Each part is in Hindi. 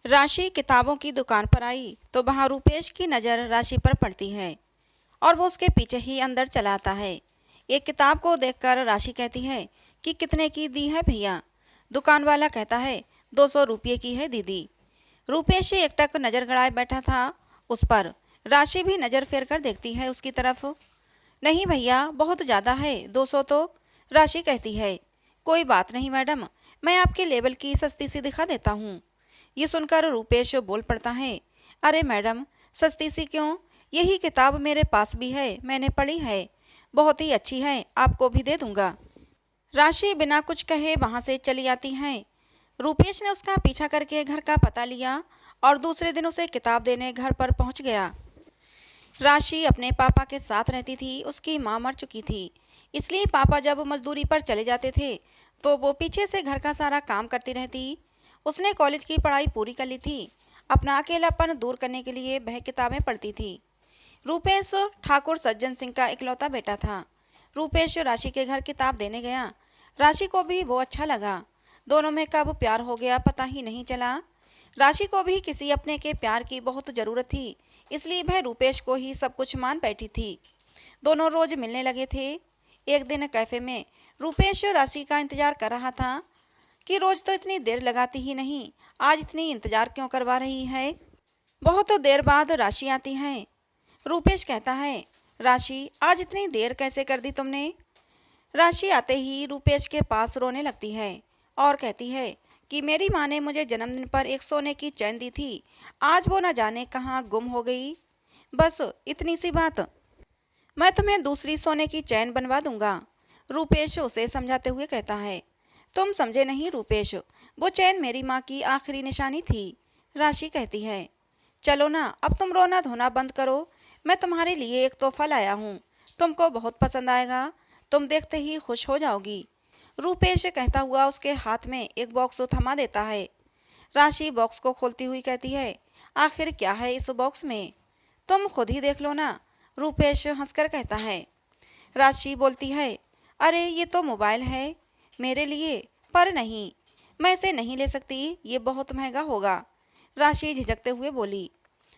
राशि किताबों की दुकान पर आई तो वहां रूपेश की नज़र राशि पर पड़ती है और वो उसके पीछे ही अंदर चला आता है। एक किताब को देखकर राशि कहती है कि कितने की दी है भैया। दुकान वाला कहता है 200 रुपये की है दीदी। रूपेश एकटक नज़र गड़ाए बैठा था उस पर। राशि भी नज़र फेर कर देखती है उसकी तरफ। नहीं भैया, बहुत ज़्यादा है, 200 तो। राशि कहती है कोई बात नहीं मैडम, मैं आपके लेवल की सस्ती सी दिखा देता हूँ। ये सुनकर रूपेश बोल पड़ता है, अरे मैडम, सस्ती सी क्यों, यही किताब मेरे पास भी है, मैंने पढ़ी है, बहुत ही अच्छी है, आपको भी दे दूंगा। राशि बिना कुछ कहे वहां से चली आती है। रूपेश ने उसका पीछा करके घर का पता लिया और दूसरे दिन उसे किताब देने घर पर पहुंच गया। राशि अपने पापा के साथ रहती थी, उसकी माँ मर चुकी थी, इसलिए पापा जब मजदूरी पर चले जाते थे तो वो पीछे से घर का सारा काम करती रहती। उसने कॉलेज की पढ़ाई पूरी कर ली थी। अपना अकेलापन दूर करने के लिए वह किताबें पढ़ती थी। रूपेश ठाकुर सज्जन सिंह का इकलौता बेटा था। रूपेश राशि के घर किताब देने गया। राशि को भी वो अच्छा लगा। दोनों में कब प्यार हो गया पता ही नहीं चला। राशि को भी किसी अपने के प्यार की बहुत ज़रूरत थी, इसलिए वह रूपेश को ही सब कुछ मान बैठी थी। दोनों रोज मिलने लगे थे। एक दिन कैफे में रूपेश राशि का इंतजार कर रहा था कि रोज तो इतनी देर लगाती ही नहीं, आज इतनी इंतजार क्यों करवा रही है। बहुत देर बाद राशि आती है। रूपेश कहता है, राशि आज इतनी देर कैसे कर दी तुमने। राशि आते ही रूपेश के पास रोने लगती है और कहती है कि मेरी माँ ने मुझे जन्मदिन पर एक सोने की चैन दी थी, आज वो न जाने कहाँ गुम हो गई। बस इतनी सी बात, मैं तुम्हें दूसरी सोने की चैन बनवा दूंगा। रूपेश उसे समझाते हुए कहता है, तुम समझे नहीं रूपेश, वो चैन मेरी माँ की आखिरी निशानी थी। राशि कहती है, चलो ना अब तुम रोना धोना बंद करो, मैं तुम्हारे लिए एक तोहफा लाया हूँ, तुमको बहुत पसंद आएगा, तुम देखते ही खुश हो जाओगी। रूपेश कहता हुआ उसके हाथ में एक बॉक्स थमा देता है। राशि बॉक्स को खोलती हुई कहती है, आखिर क्या है इस बॉक्स में, तुम खुद ही देख लो ना। रूपेश हंसकर कहता है। राशि बोलती है, अरे ये तो मोबाइल है मेरे लिए, पर नहीं, मैं इसे नहीं ले सकती, ये बहुत महंगा होगा। राशि झिझकते हुए बोली।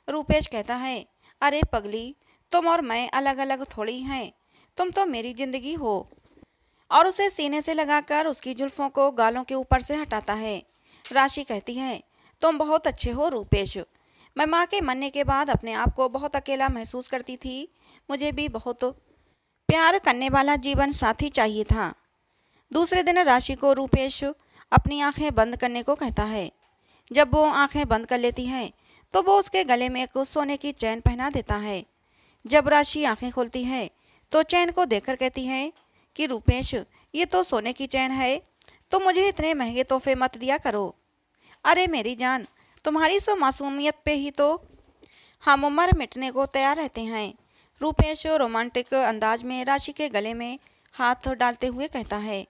रूपेश कहता है, अरे पगली, तुम और मैं अलग अलग थोड़ी हैं, तुम तो मेरी जिंदगी हो। और उसे सीने से लगाकर उसकी जुल्फों को गालों के ऊपर से हटाता है। राशि कहती है, तुम बहुत अच्छे हो रूपेश, मैं माँ के मरने के बाद अपने आप को बहुत अकेला महसूस करती थी, मुझे भी बहुत प्यार करने वाला जीवन साथी चाहिए था। दूसरे दिन राशि को रूपेश अपनी आंखें बंद करने को कहता है। जब वो आंखें बंद कर लेती है तो वो उसके गले में एक सोने की चैन पहना देता है। जब राशि आंखें खोलती है तो चैन को देखकर कहती है कि रूपेश, ये तो सोने की चैन है, तो मुझे इतने महंगे तोहफे मत दिया करो। अरे मेरी जान, तुम्हारी सो मासूमियत पे ही तो हम उम्र मिटने को तैयार रहते हैं। रूपेश रोमांटिक अंदाज में राशि के गले में हाथ डालते हुए कहता है।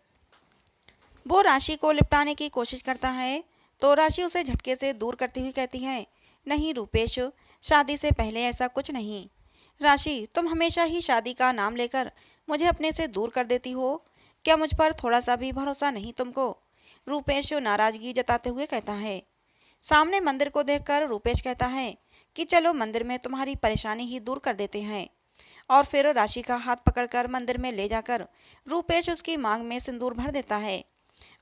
वो राशि को लिपटाने की कोशिश करता है तो राशि उसे झटके से दूर करती हुई कहती है, नहीं रूपेश, शादी से पहले ऐसा कुछ नहीं। राशि, तुम हमेशा ही शादी का नाम लेकर मुझे अपने से दूर कर देती हो, क्या मुझ पर थोड़ा सा भी भरोसा नहीं तुमको। रूपेश नाराजगी जताते हुए कहता है। सामने मंदिर को देखकर रूपेश कहता है कि चलो मंदिर में तुम्हारी परेशानी ही दूर कर देते हैं। और फिर राशि का हाथ पकड़कर मंदिर में ले जाकर रूपेश उसकी मांग में सिंदूर भर देता है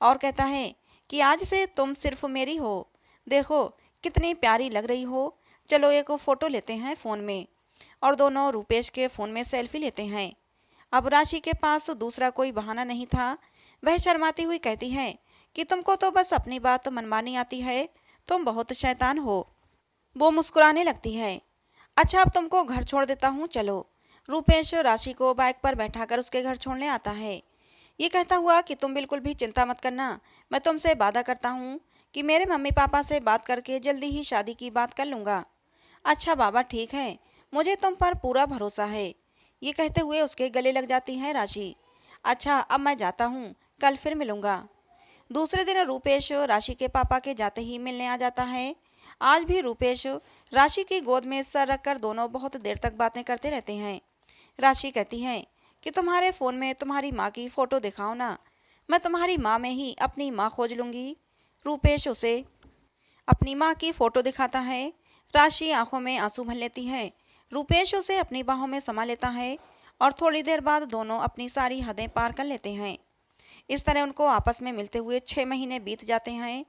और कहता है कि आज से तुम सिर्फ मेरी हो, देखो कितनी प्यारी लग रही हो, चलो एक फ़ोटो लेते हैं फ़ोन में। और दोनों रूपेश के फ़ोन में सेल्फी लेते हैं। अब राशि के पास दूसरा कोई बहाना नहीं था। वह शर्माती हुई कहती है कि तुमको तो बस अपनी बात मनमानी आती है, तुम बहुत शैतान हो। वो मुस्कुराने लगती है। अच्छा अब तुमको घर छोड़ देता हूँ, चलो। रूपेश राशि को बाइक पर बैठाकर उसके घर छोड़ने आता है। ये कहता हुआ कि तुम बिल्कुल भी चिंता मत करना, मैं तुमसे वादा करता हूँ कि मेरे मम्मी पापा से बात करके जल्दी ही शादी की बात कर लूँगा। अच्छा बाबा ठीक है, मुझे तुम पर पूरा भरोसा है। ये कहते हुए उसके गले लग जाती है राशि। अच्छा अब मैं जाता हूँ, कल फिर मिलूँगा। दूसरे दिन रूपेश राशि के पापा के जाते ही मिलने आ जाता है। आज भी रूपेश राशि की गोद में सर रखकर दोनों बहुत देर तक बातें करते रहते हैं। राशि कहती है कि तुम्हारे फ़ोन में तुम्हारी माँ की फ़ोटो दिखाओ ना, मैं तुम्हारी माँ में ही अपनी माँ खोज लूँगी। रूपेश उसे अपनी माँ की फोटो दिखाता है। राशि आंखों में आंसू भर लेती है। रूपेश उसे अपनी बाहों में समा लेता है और थोड़ी देर बाद दोनों अपनी सारी हदें पार कर लेते हैं। इस तरह उनको आपस में मिलते हुए 6 महीने बीत जाते हैं।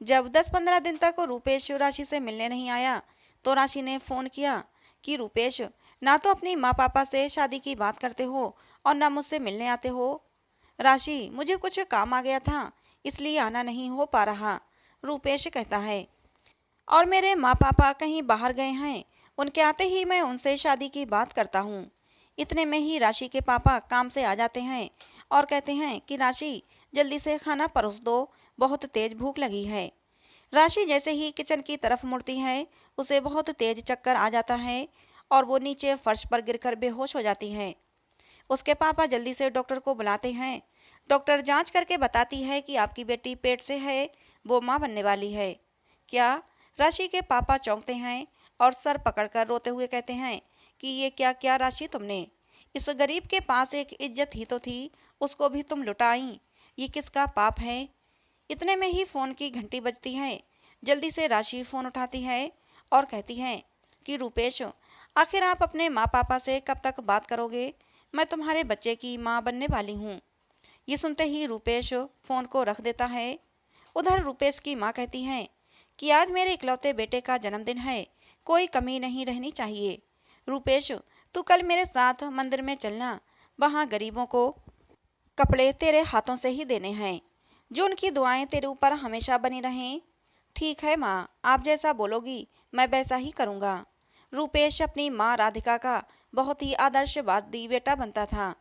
जब 10-15 दिन तक रूपेश राशि से मिलने नहीं आया तो राशि ने फ़ोन किया कि रूपेश, ना तो अपनी माँ पापा से शादी की बात करते हो और ना मुझसे मिलने आते हो। राशि, मुझे कुछ काम आ गया था इसलिए आना नहीं हो पा रहा, रूपेश कहता है। और मेरे माँ पापा कहीं बाहर गए हैं, उनके आते ही मैं उनसे शादी की बात करता हूँ। इतने में ही राशि के पापा काम से आ जाते हैं और कहते हैं कि राशि, जल्दी से खाना परोस दो, बहुत तेज भूख लगी है। राशि जैसे ही किचन की तरफ मुड़ती है उसे बहुत तेज चक्कर आ जाता है और वो नीचे फर्श पर गिरकर बेहोश हो जाती है। उसके पापा जल्दी से डॉक्टर को बुलाते हैं। डॉक्टर जांच करके बताती है कि आपकी बेटी पेट से है, वो माँ बनने वाली है। क्या? राशि के पापा चौंकते हैं और सर पकड़कर रोते हुए कहते हैं कि ये क्या क्या राशि तुमने? इस गरीब के पास एक इज्जत ही तो थी, उसको भी तुम लुटाई। ये किसका पाप है? इतने में ही फ़ोन की घंटी बजती है। जल्दी से राशि फ़ोन उठाती है और कहती है कि रूपेश, आखिर आप अपने माँ पापा से कब तक बात करोगे? मैं तुम्हारे बच्चे की माँ बनने वाली हूँ। ये सुनते ही रूपेश फ़ोन को रख देता है। उधर रूपेश की माँ कहती है कि आज मेरे इकलौते बेटे का जन्मदिन है, कोई कमी नहीं रहनी चाहिए। रूपेश, तू कल मेरे साथ मंदिर में चलना, वहाँ गरीबों को कपड़े तेरे हाथों से ही देने हैं। जो उनकी दुआएं तेरे ऊपर हमेशा बनी रहें। ठीक है माँ, आप जैसा बोलोगी मैं वैसा ही करूँगा। रूपेश अपनी माँ राधिका का बहुत ही आदर्शवादी बेटा बनता था।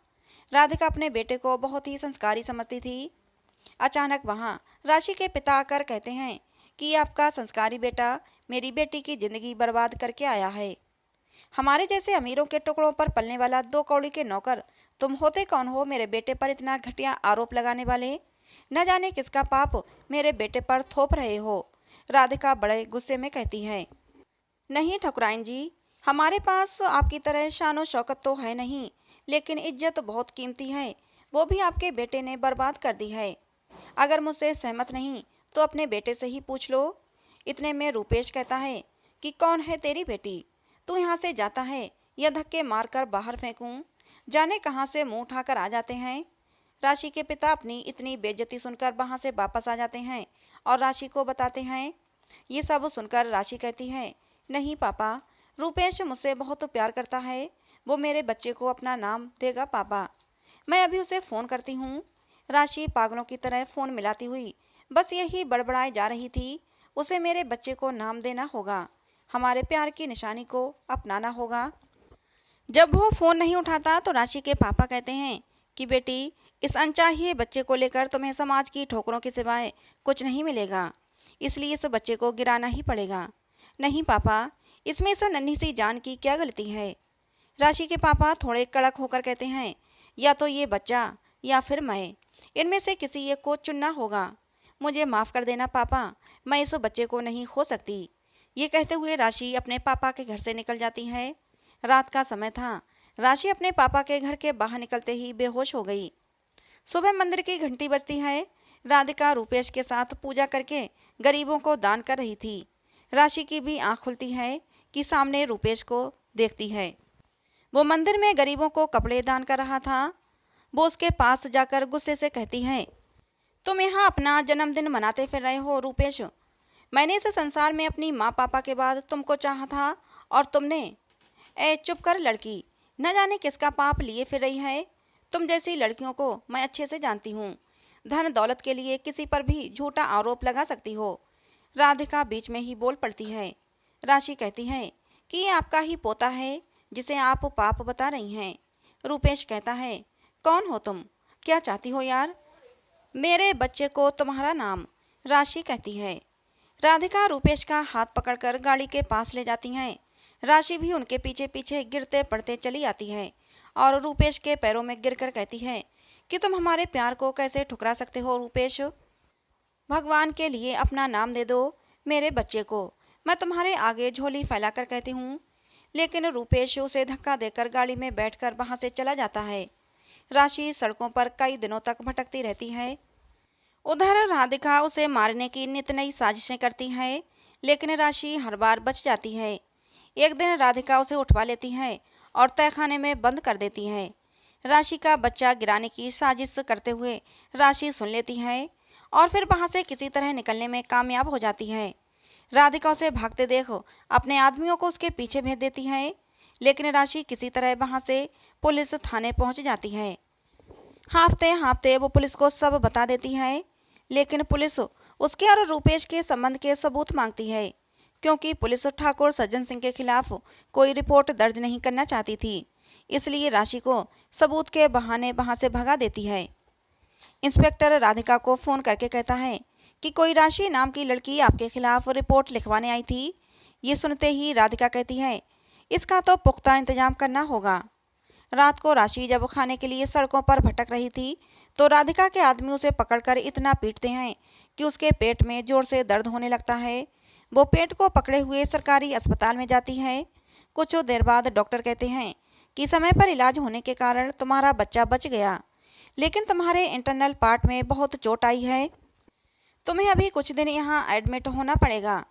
राधिका अपने बेटे को बहुत ही संस्कारी समझती थी। अचानक वहाँ राशि के पिता आकर कहते हैं कि आपका संस्कारी बेटा मेरी बेटी की जिंदगी बर्बाद करके आया है। हमारे जैसे अमीरों के टुकड़ों पर पलने वाला 2 कौड़ी के नौकर तुम होते कौन हो मेरे बेटे पर इतना घटिया आरोप लगाने वाले? न जाने किसका पाप मेरे बेटे पर थोप रहे हो। राधिका बड़े गुस्से में कहती है। नहीं ठकुराइन जी, हमारे पास आपकी तरह शानो शौकत तो है नहीं, लेकिन इज्जत बहुत कीमती है, वो भी आपके बेटे ने बर्बाद कर दी है। अगर मुझसे सहमत नहीं तो अपने बेटे से ही पूछ लो। इतने में रूपेश कहता है कि कौन है तेरी बेटी? तू यहाँ से जाता है या धक्के मारकर बाहर फेंकूं? जाने कहाँ से मुंह उठाकर आ जाते हैं। राशि के पिता अपनी इतनी बेइज्जती सुनकर वहाँ से वापस आ जाते हैं और राशि को बताते हैं। ये सब सुनकर राशि कहती है, नहीं पापा, रूपेश मुझसे बहुत प्यार करता है, वो मेरे बच्चे को अपना नाम देगा पापा। मैं अभी उसे फ़ोन करती हूँ। राशि पागलों की तरह फ़ोन मिलाती हुई बस यही बड़बड़ाए जा रही थी, उसे मेरे बच्चे को नाम देना होगा, हमारे प्यार की निशानी को अपनाना होगा। जब वो फ़ोन नहीं उठाता तो राशि के पापा कहते हैं कि बेटी, इस अनचाहिए बच्चे को लेकर तुम्हें समाज की ठोकरों के सिवाय कुछ नहीं मिलेगा, इसलिए इस बच्चे को गिराना ही पड़ेगा। नहीं पापा, इसमें इस नन्ही सी जान की क्या गलती है? राशि के पापा थोड़े कड़क होकर कहते हैं, या तो ये बच्चा या फिर मैं, इनमें से किसी एक को चुनना होगा। मुझे माफ़ कर देना पापा, मैं इस बच्चे को नहीं खो सकती। ये कहते हुए राशि अपने पापा के घर से निकल जाती है। रात का समय था। राशि अपने पापा के घर के बाहर निकलते ही बेहोश हो गई। सुबह मंदिर की घंटी बजती है। राधिका रूपेश के साथ पूजा करके गरीबों को दान कर रही थी। राशि की भी आँख खुलती है कि सामने रूपेश को देखती है। वो मंदिर में गरीबों को कपड़े दान कर रहा था। वो उसके पास जाकर गुस्से से कहती है, तुम यहाँ अपना जन्मदिन मनाते फिर रहे हो रूपेश। मैंने इस संसार में अपनी माँ पापा के बाद तुमको चाहा था और तुमने। ए चुप कर लड़की, न जाने किसका पाप लिए फिर रही है। तुम जैसी लड़कियों को मैं अच्छे से जानती हूँ। धन दौलत के लिए किसी पर भी झूठा आरोप लगा सकती हो। राधिका बीच में ही बोल पड़ती है। राशि कहती है कि ये आपका ही पोता है जिसे आप पाप बता रही हैं। रूपेश कहता है, कौन हो तुम? क्या चाहती हो यार? मेरे बच्चे को तुम्हारा नाम। राशि कहती है। राधिका रूपेश का हाथ पकड़कर गाड़ी के पास ले जाती हैं। राशि भी उनके पीछे पीछे गिरते पड़ते चली आती है और रूपेश के पैरों में गिरकर कहती है कि तुम हमारे प्यार को कैसे ठुकरा सकते हो रूपेश? भगवान के लिए अपना नाम दे दो मेरे बच्चे को, मैं तुम्हारे आगे झोली फैलाकर कहती हूँ। लेकिन रूपेश उसे धक्का देकर गाड़ी में बैठकर वहाँ से चला जाता है। राशि सड़कों पर कई दिनों तक भटकती रहती है। उधर राधिका उसे मारने की नित नई साजिशें करती है। लेकिन राशि हर बार बच जाती है। एक दिन राधिका उसे उठवा लेती है और तहखाने में बंद कर देती है। राशि का बच्चा गिराने की साजिश करते हुए राशि सुन लेती है और फिर वहां से किसी तरह निकलने में कामयाब हो जाती है। राधिका उसे भागते देख अपने आदमियों को उसके पीछे भेज देती है, लेकिन राशि किसी तरह वहां से पुलिस थाने पहुंच जाती है। हाँफते हाँफते वो पुलिस को सब बता देती है, लेकिन पुलिस उसके और रूपेश के संबंध के सबूत मांगती है, क्योंकि पुलिस ठाकुर सज्जन सिंह के खिलाफ कोई रिपोर्ट दर्ज नहीं करना चाहती थी। इसलिए राशि को सबूत के बहाने वहां से भगा देती है। इंस्पेक्टर राधिका को फोन करके कहता है कि कोई राशि नाम की लड़की आपके खिलाफ रिपोर्ट लिखवाने आई थी। ये सुनते ही राधिका कहती है, इसका तो पुख्ता इंतजाम करना होगा। रात को राशि जब खाने के लिए सड़कों पर भटक रही थी तो राधिका के आदमी उसे पकड़कर इतना पीटते हैं कि उसके पेट में जोर से दर्द होने लगता है। वो पेट को पकड़े हुए सरकारी अस्पताल में जाती है। कुछ देर बाद डॉक्टर कहते हैं कि समय पर इलाज होने के कारण तुम्हारा बच्चा बच गया, लेकिन तुम्हारे इंटरनल पार्ट में बहुत चोट आई है। तुम्हें अभी कुछ दिन यहाँ एडमिट होना पड़ेगा।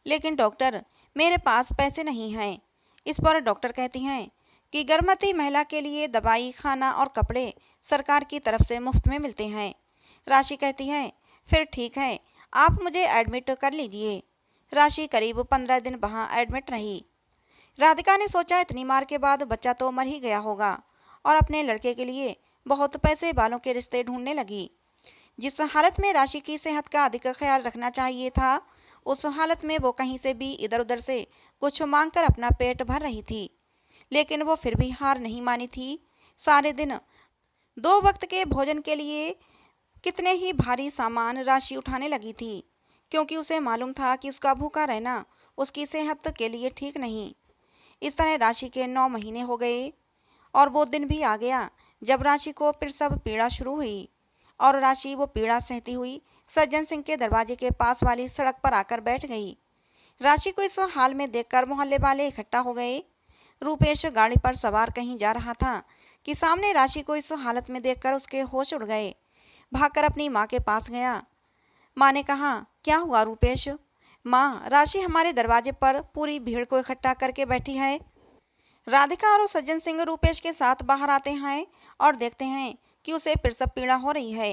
लेकिन डॉक्टर, मेरे पास पैसे नहीं हैं। इस पर डॉक्टर कहती हैं कि गर्भवती महिला के लिए दवाई, खाना और कपड़े सरकार की तरफ से मुफ्त में मिलते हैं। राशि कहती है, फिर ठीक है, आप मुझे एडमिट कर लीजिए। राशि करीब 15 दिन वहाँ एडमिट रही। राधिका ने सोचा इतनी मार के बाद बच्चा तो मर ही गया होगा, और अपने लड़के के लिए बहुत पैसे वालों के रिश्ते ढूंढने लगी। जिस हालत में राशि की सेहत का अधिक ख्याल रखना चाहिए था, उस हालत में वो कहीं से भी इधर उधर से कुछ मांगकर अपना पेट भर रही थी। लेकिन वो फिर भी हार नहीं मानी थी। सारे दिन 2 वक्त के भोजन के लिए कितने ही भारी सामान राशि उठाने लगी थी, क्योंकि उसे मालूम था कि उसका भूखा रहना उसकी सेहत के लिए ठीक नहीं। इस तरह राशि के 9 महीने हो गए और वो दिन भी आ गया जब राशि को प्रसव पीड़ा शुरू हुई। और राशि वो पीड़ा सहती हुई सज्जन सिंह के दरवाजे के पास वाली सड़क पर आकर बैठ गई। राशि को इस हाल में देखकर मोहल्ले वाले इकट्ठा हो गए। रूपेश गाड़ी पर सवार कहीं जा रहा था कि सामने राशि को इस हालत में देखकर उसके होश उड़ गए। भागकर अपनी माँ के पास गया। माँ ने कहा, क्या हुआ रूपेश? माँ, राशि हमारे दरवाजे पर पूरी भीड़ को इकट्ठा करके बैठी है। राधिका और सज्जन सिंह रूपेश के साथ बाहर आते हैं और देखते हैं कि उसे प्रसव पीड़ा हो रही है।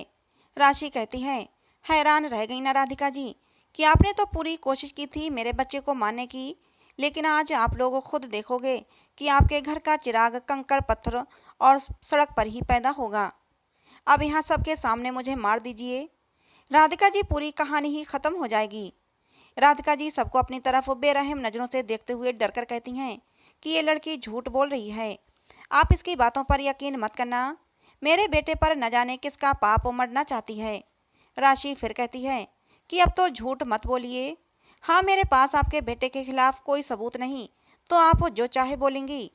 राशि कहती है, हैरान रह गई ना राधिका जी कि आपने तो पूरी कोशिश की थी मेरे बच्चे को मारने की, लेकिन आज आप लोग खुद देखोगे कि आपके घर का चिराग कंकड़ पत्थर और सड़क पर ही पैदा होगा। अब यहाँ सबके सामने मुझे मार दीजिए। राधिका जी, पूरी कहानी ही खत्म हो जाएगी। राधिका जी सबको अपनी तरफ बेरहम नज़रों से देखते हुए डरकर कहती हैं कि ये लड़की झूठ बोल रही है। आप इसकी बातों पर यकीन मत करना। मेरे बेटे पर न जाने किसका पाप मरना चाहती है। राशि फिर कहती है कि अब तो झूठ मत बोलिए। हाँ, मेरे पास आपके बेटे के खिलाफ कोई सबूत नहीं, तो आप जो चाहे बोलेंगी।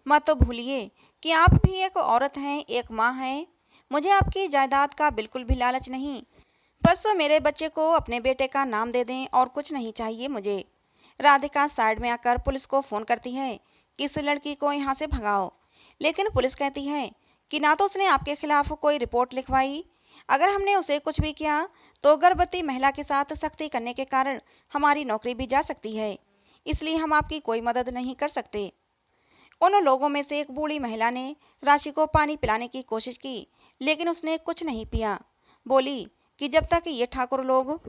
मत तो भूलिए कि आप भी एक औरत हैं, एक माँ हैं। मुझे आपकी जायदाद का बिल्कुल भी लालच नहीं। बस मेरे बच्चे को अपने बेटे का नाम दे दें और कुछ नहीं चाहिए मुझे। राधिका साइड में आकर पुलिस को फ़ोन करती है कि इस लड़की को यहाँ से भगाओ, लेकिन पुलिस कहती है कि ना तो उसने आपके खिलाफ कोई रिपोर्ट लिखवाई। अगर हमने उसे कुछ भी किया तो गर्भवती महिला के साथ सख्ती करने के कारण हमारी नौकरी भी जा सकती है, इसलिए हम आपकी कोई मदद नहीं कर सकते। उन लोगों में से एक बूढ़ी महिला ने राशि को पानी पिलाने की कोशिश की, लेकिन उसने कुछ नहीं पिया। बोली कि जब तक ये ठाकुर लोग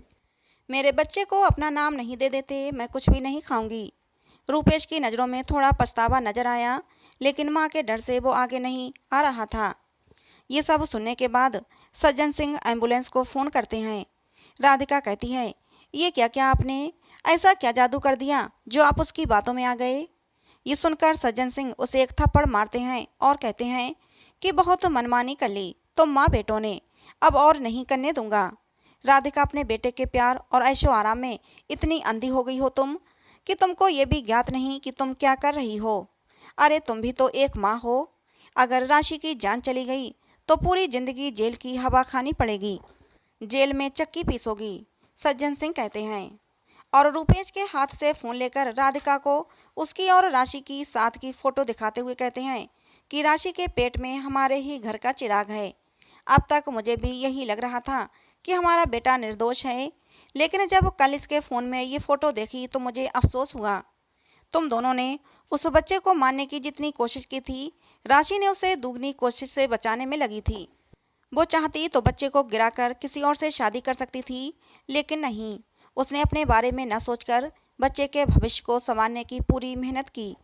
मेरे बच्चे को अपना नाम नहीं दे देते, मैं कुछ भी नहीं खाऊंगी। रूपेश की नज़रों में थोड़ा पछतावा नजर आया, लेकिन माँ के डर से वो आगे नहीं आ रहा था। ये सब सुनने के बाद सज्जन सिंह एम्बुलेंस को फ़ोन करते हैं। राधिका कहती है, ये क्या क्या आपने ऐसा क्या जादू कर दिया जो आप उसकी बातों में आ गए? ये सुनकर सज्जन सिंह उसे एक थप्पड़ मारते हैं और कहते हैं कि बहुत मनमानी कर ली तुम माँ बेटों ने, अब और नहीं करने दूंगा। राधिका, अपने बेटे के प्यार और ऐशो आराम में इतनी अंधी हो गई हो तुम कि तुमको ये भी ज्ञात नहीं कि तुम क्या कर रही हो। अरे तुम भी तो एक माँ हो। अगर राशि की जान चली गई तो पूरी जिंदगी जेल की हवा खानी पड़ेगी, जेल में चक्की पीसोगी, सज्जन सिंह कहते हैं। और रूपेश के हाथ से फ़ोन लेकर राधिका को उसकी और राशि की साथ की फ़ोटो दिखाते हुए कहते हैं कि राशि के पेट में हमारे ही घर का चिराग है। अब तक मुझे भी यही लग रहा था कि हमारा बेटा निर्दोष है, लेकिन जब कल इसके फ़ोन में ये फ़ोटो देखी तो मुझे अफसोस हुआ। तुम दोनों ने उस बच्चे को मारने की जितनी कोशिश की थी, राशि ने उसे दुगनी कोशिश से बचाने में लगी थी। वो चाहती तो बच्चे को गिराकर किसी और से शादी कर सकती थी, लेकिन नहीं, उसने अपने बारे में न सोचकर बच्चे के भविष्य को संवारने की पूरी मेहनत की।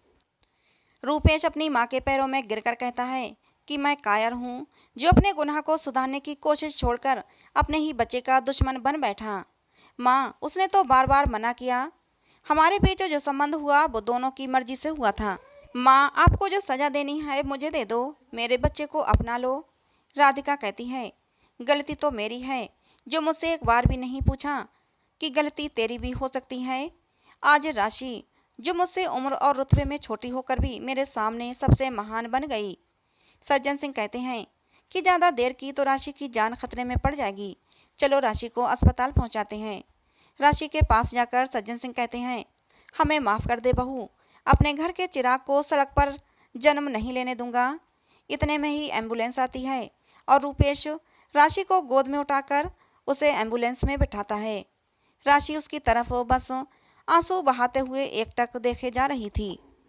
रूपेश अपनी माँ के पैरों में गिरकर कहता है कि मैं कायर हूँ, जो अपने गुनाह को सुधारने की कोशिश छोड़कर अपने ही बच्चे का दुश्मन बन बैठा। माँ, उसने तो बार बार मना किया। हमारे बीच जो संबंध हुआ वो दोनों की मर्जी से हुआ था। माँ, आपको जो सज़ा देनी है मुझे दे दो, मेरे बच्चे को अपना लो। राधिका कहती है, गलती तो मेरी है, जो मुझसे एक बार भी नहीं पूछा कि गलती तेरी भी हो सकती है। आज राशि, जो मुझसे उम्र और रुतबे में छोटी होकर भी मेरे सामने सबसे महान बन गई। सज्जन सिंह कहते हैं कि ज़्यादा देर की तो राशि की जान खतरे में पड़ जाएगी, चलो राशि को अस्पताल पहुंचाते हैं। राशि के पास जाकर सज्जन सिंह कहते हैं, हमें माफ़ कर दे बहू, अपने घर के चिराग को सड़क पर जन्म नहीं लेने दूंगा। इतने में ही एम्बुलेंस आती है और रूपेश राशि को गोद में उठाकर उसे एम्बुलेंस में बिठाता है। राशि उसकी तरफ बस आंसू बहाते हुए एकटक देखे जा रही थी।